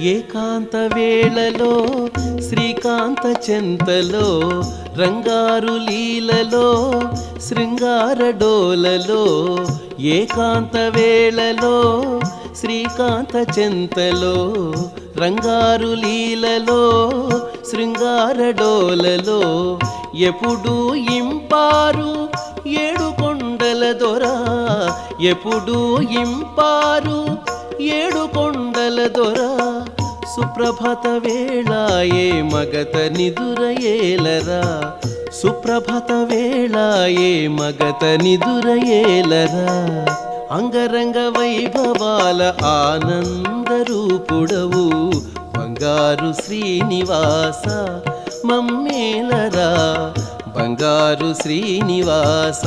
ఏకాంత వేళలో శ్రీకాంత చెంతలో రంగారు లీలలో శృంగార డోలలో ఏకాంత వేళలో శ్రీకాంత చెంతలో రంగారు లీలలో శృంగార డోలలో ఎప్పుడు ఇంపారు ఏడు కొండల దొర ఎప్పుడు ఇంపారు ఏడు కొండల దొర సుప్రభాత వేళాయే మగత నిదురయేలరా సుప్రభాత వేళాయే మగత నిదురయేలరా అంగరంగ వైభవాల ఆనంద రూపుడవు బంగారు శ్రీనివాస మమ్మేలరా బంగారు శ్రీనివాస